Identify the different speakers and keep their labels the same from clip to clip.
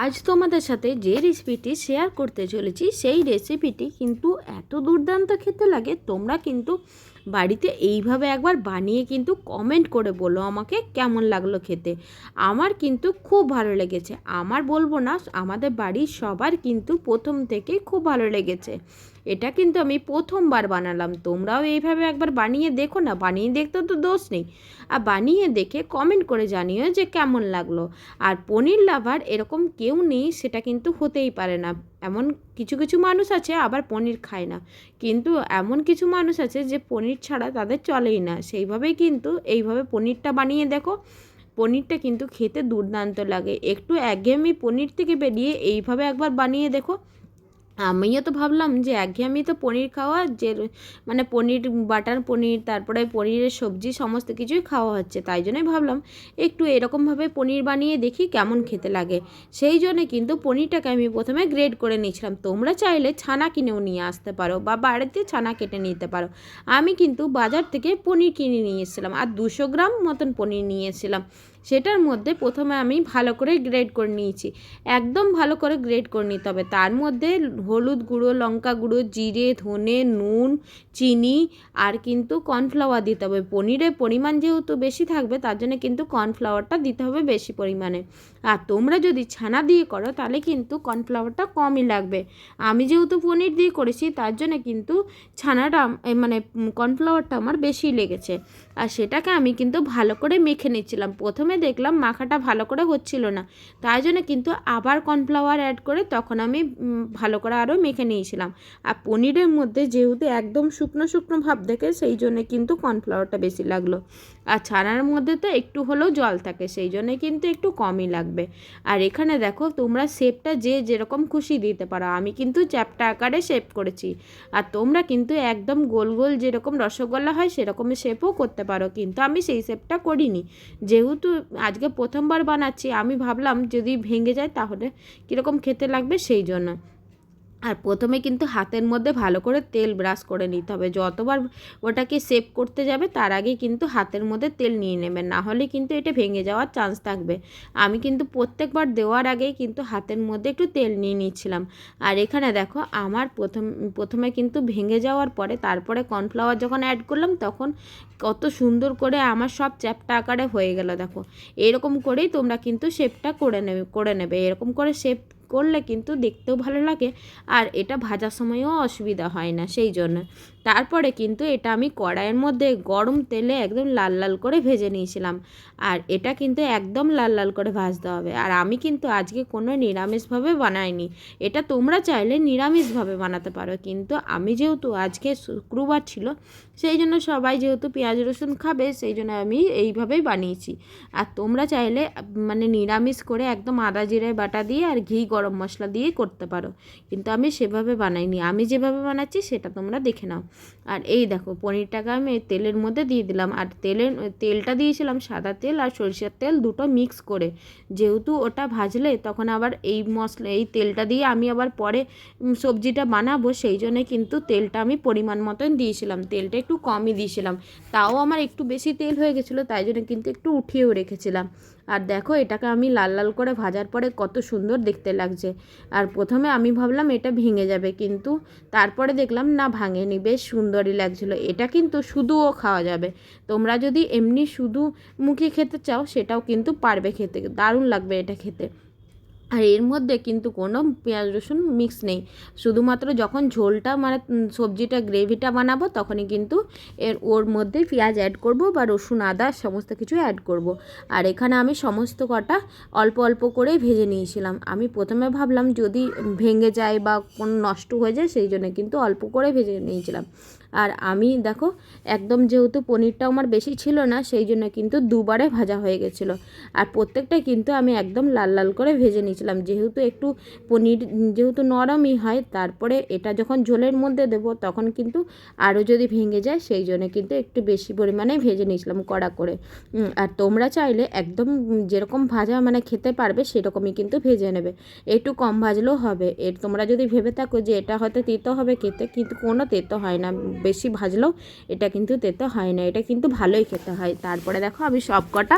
Speaker 1: আজ তোমাদের সাথে যে রেসিপিটি শেয়ার করতে চলেছি সেই রেসিপিটি কিন্তু এত দুর্দান্ত খেতে লাগে। তোমরা কিন্তু বাড়িতে এইভাবে একবার বানিয়ে কিন্তু কমেন্ট করে বলো আমাকে কেমন লাগলো খেতে। আমার কিন্তু খুব ভালো লেগেছে। আমার বলবো না, আমাদের বাড়ির সবার কিন্তু প্রথম থেকেই খুব ভালো লেগেছে। এটা কিন্তু আমি প্রথমবার বানালাম। তোমরাও এইভাবে একবার বানিয়ে দেখো না, বানিয়ে দেখতে তো দোষ নেই। আর বানিয়ে দেখে কমেন্ট করে জানিও যে কেমন লাগলো। আর পনির লাভার এরকম কেউ নেই সেটা কিন্তু হতেই পারে না। এমন কিছু কিছু মানুষ আছে আবার পনির খায় না, কিন্তু এমন কিছু মানুষ আছে যে পনির ছাড়া তাদের চলেই না। সেইভাবেই কিন্তু এইভাবে পনিরটা বানিয়ে দেখো। পনিরটা কিন্তু খেতে দুর্দান্ত লাগে। একটু একঘেয়েমি পনির থেকে বেরিয়ে এইভাবে একবার বানিয়ে দেখো। আমিও তো ভাবলাম যে একঘেয়েমি তো পনির খাওয়া, যে মানে পনির, বাটার পনির, তারপরে পনিরের সবজি সমস্ত কিছুই খাওয়া হচ্ছে, তাই জন্যই ভাবলাম একটু এরকমভাবে পনির বানিয়ে দেখি কেমন খেতে লাগে। সেই জন্যে কিন্তু পনিরটাকে আমি প্রথমে গ্রেড করে নিয়েছিলাম। তোমরা চাইলে ছানা কিনেও নিয়ে আসতে পারো বা বাড়িতে ছানা কেটে নিতে পারো। আমি কিন্তু বাজার থেকে পনির কিনে নিয়ে এসেছিলাম, আর 200 গ্রাম মতন পনির নিয়ে এসেছিলাম। সেটার মধ্যে প্রথমে আমি ভালো করে গ্রেড করে নিয়েছি। একদম ভালো করে গ্রেড করে নিতে হবে। তার মধ্যে হলুদ গুঁড়ো, লঙ্কা গুঁড়ো, জিরে, ধনে, নুন, চিনি আর কিন্তু কর্নফ্লাওয়ার দিতে হবে। পনিরের পরিমাণ যেহেতু বেশি থাকবে তার জন্য কিন্তু কর্নফ্লাওয়ারটা দিতে হবে বেশি পরিমাণে। আর তোমরা যদি ছানা দিয়ে করো তাহলে কিন্তু কর্নফ্লাওয়ারটা কমই লাগবে। আমি যেহেতু পনির দিয়ে করেছি তার জন্য কিন্তু ছানাটা মানে কর্নফ্লাওয়ারটা আমার বেশি লেগেছে। আর সেটাকে আমি কিন্তু ভালো করে মেখে নিচ্ছিলাম। প্রথমে দেখলাম মাখাটা ভালো করে হচ্ছিল না, তাই জন্য কিন্তু আবার কর্নফ্লাওয়ার অ্যাড করে তখন আমি ভালো করে আরও মেখে নিয়েছিলাম। আর পনিরের মধ্যে যেহেতু একদম শুকনো শুকনো ভাব দেখে সেই জন্যে কিন্তু কর্নফ্লাওয়ারটা বেশি লাগলো। আর ছানার মধ্যে তো একটু হলেও জল থাকে, সেই জন্যে কিন্তু একটু কমই লাগবে। আর এখানে দেখো তোমরা শেপটা যে যেরকম খুশি দিতে পারো। আমি কিন্তু চ্যাপ্টা আকারে শেপ করেছি, আর তোমরা কিন্তু একদম গোল গোল যেরকম রসগোল্লা হয় সেরকমের শেপও করতে পারো, কিন্তু আমি সেই শেপটা করিনি। যেহেতু আজকে প্রথমবার বানাচ্ছি, আমি ভাবলাম যদি ভেঙে যায় তাহলে কীরকম খেতে লাগবে, সেই জন্য। আর প্রথমে কিন্তু হাতের মধ্যে ভালো করে তেল ব্রাশ করে নিতে হবে। যতবার ওটাকে শেপ করতে যাবে তার আগে কিন্তু হাতের মধ্যে তেল নিয়ে নেবেন, না হলে কিন্তু এটা ভেঙে যাওয়ার চান্স থাকবে। আমি কিন্তু প্রত্যেকবার দেওয়ার আগেই কিন্তু হাতের মধ্যে একটু তেল নিয়ে নিচ্ছিলাম। আর এখানে দেখো আমার প্রথমে কিন্তু ভেঙে যাওয়ার পরে তারপরে কর্নফ্লাওয়ার যখন অ্যাড করলাম তখন কত সুন্দর করে আমার সব চ্যাপ্টা আকারে হয়ে গেল। দেখো এরকম করেই তোমরা কিন্তু শেপটা করে নেবে। এরকম করে শেপ করলে কিন্তু দেখতেও ভালো লাগে, আর এটা ভাজার সময়ও অসুবিধা হয় না, সেই জন্য। তারপরে কিন্তু এটা আমি কড়াইয়ের মধ্যে গরম তেলে একদম লাল লাল করে ভেজে নিয়েছিলাম। আর এটা কিন্তু একদম লাল লাল করে ভাজতে হবে। আর আমি কিন্তু আজকে কোনো নিরামিষভাবে বানাইনি। এটা তোমরা চাইলে নিরামিষভাবে বানাতে পারো, কিন্তু আমি যেহেতু আজকে শুক্রবার ছিল সেই জন্য সবাই যেহেতু পেঁয়াজ রসুন খাবে সেই জন্য আমি এইভাবেই বানিয়েছি। আর তোমরা চাইলে মানে নিরামিষ করে একদম আদা জিরে বাটা দিয়ে আর ঘি গরম মশলা দিয়ে করতে পারো, কিন্তু আমি সেভাবে বানাইনি। আমি যেভাবে বানাচ্ছি সেটা তোমরা দেখে নাও। আর এই দেখো পনিরটাকে আমি তেলের মধ্যে দিয়ে দিলাম। আর তেলটা দিয়েছিলাম সাদা তেল আর সরিষার তেল দুটো মিক্স করে, যেহেতু ওটা ভাজলে তখন আবার এই তেলটা দিয়ে আমি আবার পরে সবজিটা বানাবো, সেই জন্যে কিন্তু তেলটা আমি পরিমাণ মতন দিয়েছিলাম। তেলটা একটু কমই দিয়েছিলাম, তাও আমার একটু বেশি তেল হয়ে গেছিলো, তাই জন্য কিন্তু একটু উঠিয়েও রেখেছিলাম। আর দেখো এটাকে আমি লাল লাল করে ভাজার পরে কত সুন্দর দেখতে লাগছে। আর প্রথমে আমি ভাবলাম এটা ভেঙে যাবে, কিন্তু তারপরে দেখলাম না ভাঙেনি, বেশ সুন্দরই লাগছিলো। এটা কিন্তু শুধুও খাওয়া যাবে। তোমরা যদি এমনি শুধু মুখে খেতে চাও সেটাও কিন্তু পারবে খেতে, দারুণ লাগবে এটা খেতে। আর এর মধ্যে কিন্তু কোনো পেঁয়াজ রসুন মিক্স নেই, শুধুমাত্র যখন ঝোলটা মানে সবজিটা গ্রেভিটা বানাবো তখনই কিন্তু ওর মধ্যে পেঁয়াজ অ্যাড করব বা রসুন আদা সমস্ত কিছু অ্যাড করব। আর এখানে আমি সমস্ত কটা অল্প অল্প করে ভেজে নিয়েছিলাম। আমি প্রথমে ভাবলাম যদি ভেঙে যায় বা কোনো নষ্ট হয়ে যায়, সেই জন্য কিন্তু অল্প করে ভেজে নিয়েছিলাম। আর আমি দেখো একদম যেহেতু পনিরটা আমার বেশি ছিল না সেই জন্য কিন্তু দুবারে ভাজা হয়ে গেছিলো। আর প্রত্যেকটাই কিন্তু আমি একদম লাল লাল করে ভেজে নিয়েছিলাম, যেহেতু একটু পনির যেহেতু নরমই হয়। তারপরে এটা যখন ঝোলের মধ্যে দেবো তখন কিন্তু আরও যদি ভেঙে যায় সেই জন্য কিন্তু একটু বেশি পরিমাণে ভেজে নিয়েছিলাম কড়া করে। আর তোমরা চাইলে একদম যেরকম ভাজা মানে খেতে পারবে সেরকমই কিন্তু ভেজে নেবে, একটু কম ভাজলেও হবে। তোমরা যদি ভেবে থাকো যে এটা হয়তো তেতো হবে খেতে, কিন্তু কোনো তেতো হয় না, বেশি ভাজলেও এটা কিন্তু তেতো হয় না, এটা কিন্তু ভালোই খেতে হয়। তারপরে দেখো আমি সব কটা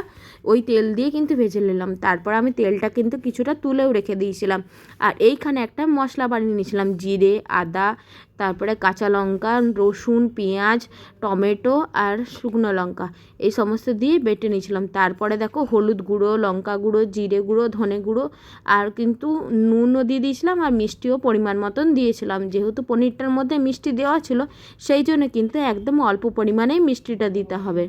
Speaker 1: ওই তেল দিয়ে কিন্তু ভেজে নিলাম। তারপর আমি তেলটা কিন্তু কিছুটা তুলেও রেখে দিয়েছিলাম। আর এইখানে একটা মশলা বানিয়ে নিয়েছিলাম, জিরে, আদা, তারপরে কাঁচা লঙ্কা, রসুন, পেঁয়াজ, টমেটো আর শুকনো লঙ্কা এই সমস্ত দিয়ে বেটে নিয়েছিলাম। তারপরে দেখো হলুদ গুঁড়ো, লঙ্কা গুঁড়ো, জিরে গুঁড়ো, ধনে গুঁড়ো আর কিন্তু নুনও দিয়ে দিয়েছিলাম আর মিষ্টিও পরিমাণ মতন দিয়েছিলাম। যেহেতু পনিরটার মধ্যে মিষ্টি দেওয়া ছিল সেই জন্য কিন্তু একদম অল্প পরিমাণেই মিষ্টিটা দিতে হবে।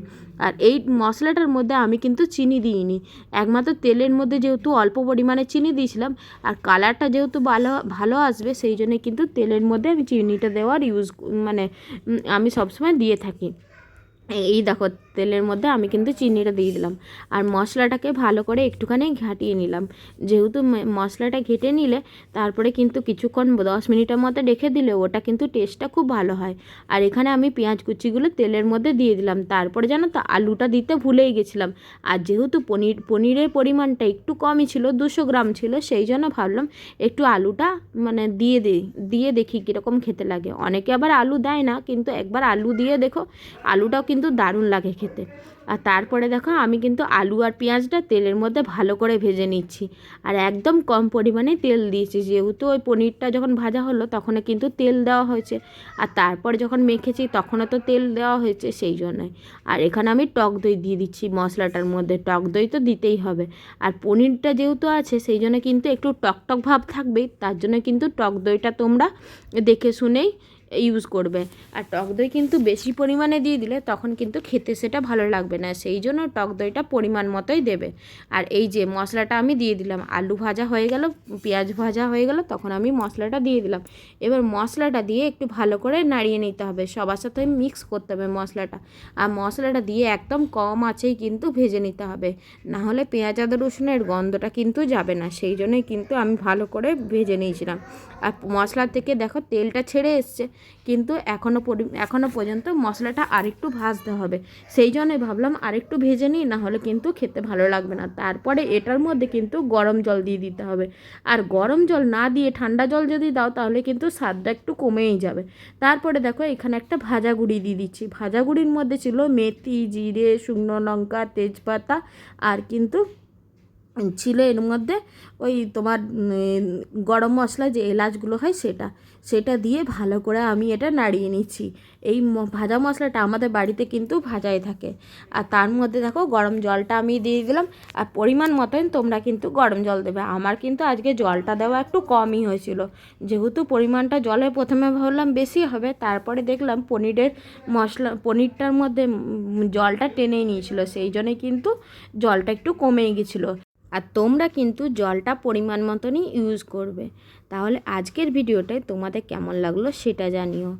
Speaker 1: আর এই মশলাটার মধ্যে আমি কিন্তু চিনি দিইনি, একমাত্র তেলের মধ্যে যেহেতু অল্প পরিমাণে চিনি দিয়েছিলাম আর কালারটা যেহেতু ভালো আসবে সেই জন্য কিন্তু তেলের মধ্যে আমি চিনিটা দেওয়ার আমি সবসময় দিয়ে থাকি। এই দেখো তেলের মধ্যে আমি কিন্তু চিনিটা দিয়ে দিলাম আর মশলাটাকে ভালো করে একটুখানি ঘাঁটিয়ে নিলাম। যেহেতু মশলাটা ঘেটে নিলে তারপরে কিন্তু কিছুক্ষণ 10 মিনিটের মতো রেখে দিলে ওটা কিন্তু টেস্টটা খুব ভালো হয়। আর এখানে আমি পেঁয়াজ কুচিগুলো তেলের মধ্যে দিয়ে দিলাম। তারপরে জানো তো আলুটা দিতে ভুলেই গেছিলাম। আর যেহেতু পনিরের পরিমাণটা একটু কমই ছিল, 200 গ্রাম ছিল, সেই জন্য ভাবলাম একটু আলুটা দিয়ে দেখি কীরকম খেতে লাগে। অনেকে আবার আলু দেয় না, কিন্তু একবার আলু দিয়ে দেখো, আলুটাও কিন্তু দারুণ লাগে খেতে। আর তারপরে দেখো আমি কিন্তু আলু আর পেঁয়াজটা তেলের মধ্যে ভালো করে ভেজে নিচ্ছি আর একদম কম পরিমাণে তেল দিয়েছি, যেহেতু ওই পনিরটা যখন ভাজা হলো তখন কিন্তু তেল দেওয়া হয়েছে আর তারপর যখন মেখেছি তখনও তো তেল দেওয়া হয়েছে, সেই জন্যই। আর এখানে আমি টক দই দিয়ে দিচ্ছি মশলাটার মধ্যে, টক দই তো দিতেই হবে। আর পনিরটা যেহেতু আছে সেই জন্য কিন্তু একটু টক ভাব থাকবেই, তার জন্য কিন্তু টক দইটা তোমরা দেখে শুনেই ইউজ করবে। আর টক দই কিন্তু বেশি পরিমাণে দিয়ে দিলে তখন কিন্তু খেতে সেটা ভালো লাগবে না, সেই জন্য টক দইটা পরিমাণ মতোই দেবে। আর এই যে মশলাটা আমি দিয়ে দিলাম, আলু ভাজা হয়ে গেল, পেঁয়াজ ভাজা হয়ে গেল, তখন আমি মশলাটা দিয়ে দিলাম। এবার মশলাটা দিয়ে একটু ভালো করে নাড়িয়ে নিতে হবে, সবার সাথে মিক্স করতে হবে মশলাটা। আর মশলাটা দিয়ে একদম কম আঁচেই কিন্তু ভেজে নিতে হবে, নাহলে পেঁয়াজ আদা রসুনের গন্ধটা কিন্তু যাবে না, সেই জন্যই কিন্তু আমি ভালো করে ভেজে নিয়েছিলাম। আর মশলা থেকে দেখো তেলটা ছেড়ে এসছে, কিন্তু এখনও পর্যন্ত মশলাটা আরেকটু ভাজতে হবে, সেই জন্যই ভাবলাম আরেকটু ভেজে নিই, নাহলে কিন্তু খেতে ভালো লাগবে না। তারপরে এটার মধ্যে কিন্তু গরম জল দিয়ে দিতে হবে। আর গরম জল না দিয়ে ঠান্ডা জল যদি দাও তাহলে কিন্তু স্বাদটা একটু কমেই যাবে। তারপরে দেখো এখানে একটা ভাজা গুঁড়ি দিয়ে দিচ্ছি, ভাজা গুঁড়ির মধ্যে ছিল মেথি, জিরে, শুকনো লঙ্কা, তেজপাতা আর কিন্তু ছিল এর মধ্যে ওই তোমার গরম মশলা যে এলাচগুলো হয় সেটা দিয়ে ভালো করে আমি এটা নাড়িয়ে নিচ্ছি। এই ভাজা মশলাটা আমাদের বাড়িতে কিন্তু ভাজাই থাকে। আর তার মধ্যে দেখো গরম জলটা আমি দিয়ে দিলাম আর পরিমাণ মতন তোমরা কিন্তু গরম জল দেবে। আমার কিন্তু আজকে জলটা দেওয়া একটু কমই হয়েছিল, যেহেতু পরিমাণটা জলে প্রথমে ভাবলাম বেশি হবে, তারপরে দেখলাম পনিরটার মধ্যে জলটা টেনে নিয়েছিল, সেই জন্যই কিন্তু জলটা একটু কমেই গেছিলো। আর তোমরা কিন্তু জলটা পরিমাণ মতনই ইউজ করবে। তাহলে আজকের ভিডিওটায় তোমাদের কেমন লাগলো সেটা জানিও।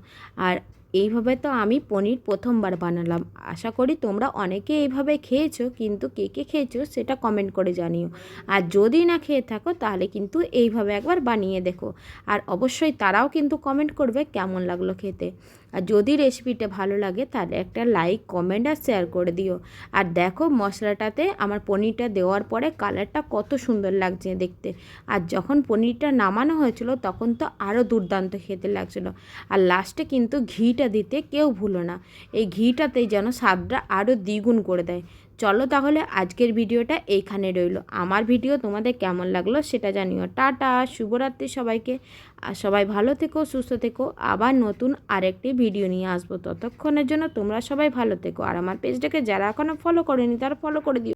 Speaker 1: আর এইভাবে তো আমি পনির প্রথমবার বানালাম, আশা করি তোমরা অনেকে এইভাবে খেয়েছো, কিন্তু কে কে খেয়েছো সেটা কমেন্ট করে জানিও। আর যদি না খেয়ে থাকো তাহলে কিন্তু এইভাবে একবার বানিয়ে দেখো, আর অবশ্যই তারাও কিন্তু কমেন্ট করবে কেমন লাগলো খেতে। আর যদি রেসিপিটা ভালো লাগে তাহলে একটা লাইক, কমেন্ট আর শেয়ার করে দিও। আর দেখো মশলাটাতে আমার পনিরটা দেওয়ার পরে কালারটা কত সুন্দর লাগছে দেখতে। আর যখন পনিরটা নামানো হয়েছিল তখন তো আরও দুর্দান্ত খেতে লাগছিলো। আর লাস্টে কিন্তু ঘিটা দিতে কেউ ভুলো না, এই ঘিটাতেই যেন স্বাদটা আরও দ্বিগুণ করে দেয়। চলো তাহলে আজকের ভিডিওটা এইখানে রইলো। আমার ভিডিও তোমাদের কেমন লাগলো সেটা জানিও। টাটা, শুভরাত্রি সবাইকে। আর সবাই ভালো থেকো, সুস্থ থেকো। আবার নতুন আরেকটি ভিডিও নিয়ে আসবো, ততক্ষণের জন্য তোমরা সবাই ভালো থেকো। আর আমার পেজটাকে যারা এখনও ফলো করেনি তারা ফলো করে দিও।